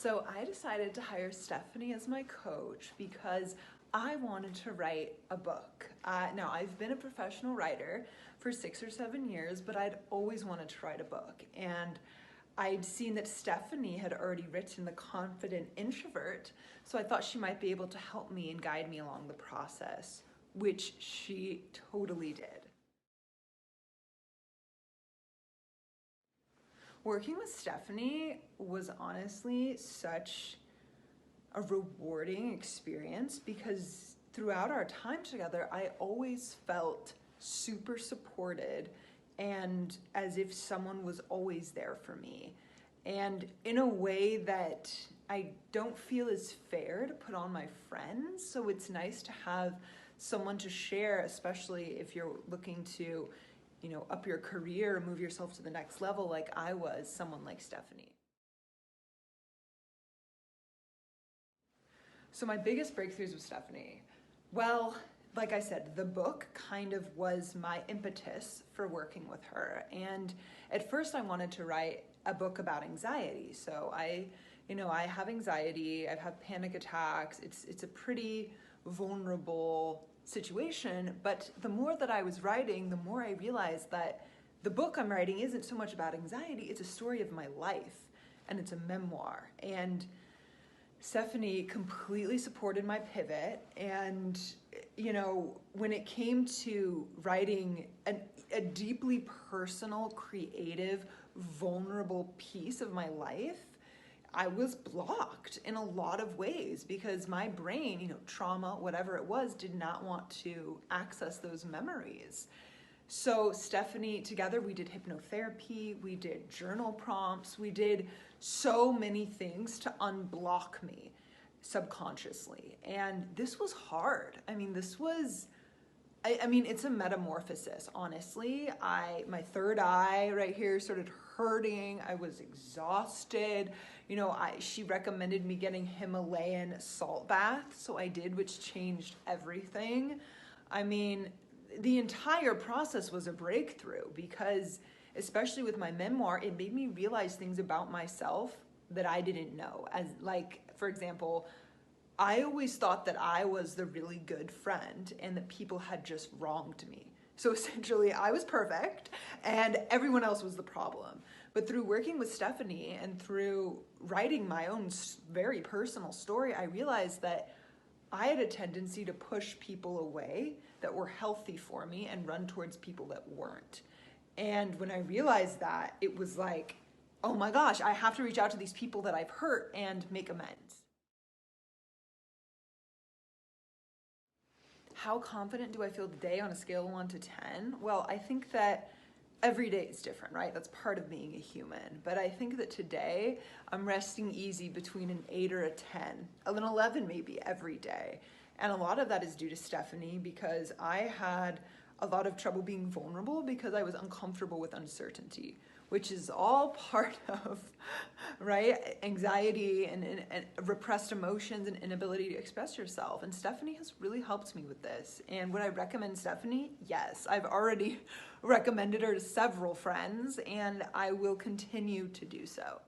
So I decided to hire Stephanie as my coach because I wanted to write a book. Now, I've been a professional writer for 6 or 7 years, but I'd always wanted to write a book. And I'd seen that Stephanie had already written The Confident Introvert, so I thought she might be able to help me and guide me along the process, which she totally did. Working with Stephanie was honestly such a rewarding experience because throughout our time together, I always felt super supported and as if someone was always there for me. And in a way that I don't feel is fair to put on my friends. So it's nice to have someone to share, especially if you're looking to up your career, move yourself to the next level like I was, someone like Stephanie. So my biggest breakthroughs with Stephanie, well, like I said, the book kind of was my impetus for working with her. And at first I wanted to write a book about anxiety. So I have anxiety, I've had panic attacks. It's a pretty vulnerable situation, but the more that I was writing, the more I realized that the book I'm writing isn't so much about anxiety, it's a story of my life, and it's a memoir. And Stephanie completely supported my pivot, and when it came to writing a deeply personal, creative, vulnerable piece of my life, I was blocked in a lot of ways because my brain, trauma, whatever it was, did not want to access those memories. So Stephanie, together we did hypnotherapy, we did journal prompts, we did so many things to unblock me subconsciously. And this was hard. It's a metamorphosis, honestly. My third eye right here started hurting. I was exhausted. She recommended me getting Himalayan salt baths, so I did, which changed everything. The entire process was a breakthrough because, especially with my memoir, it made me realize things about myself that I didn't know. For example, I always thought that I was the really good friend and that people had just wronged me. So essentially, I was perfect and everyone else was the problem. But through working with Stephanie and through writing my own very personal story, I realized that I had a tendency to push people away that were healthy for me and run towards people that weren't. And when I realized that, it was like, oh my gosh, I have to reach out to these people that I've hurt and make amends. How confident do I feel today on a scale of 1 to 10? Well, I think that every day is different, right? That's part of being a human. But I think that today I'm resting easy between an 8 or a 10, an 11 maybe every day. And a lot of that is due to Stephanie because I had a lot of trouble being vulnerable because I was uncomfortable with uncertainty, which is all part of, right, anxiety and repressed emotions and inability to express yourself. And Stephanie has really helped me with this. And would I recommend Stephanie? Yes, I've already recommended her to several friends and I will continue to do so.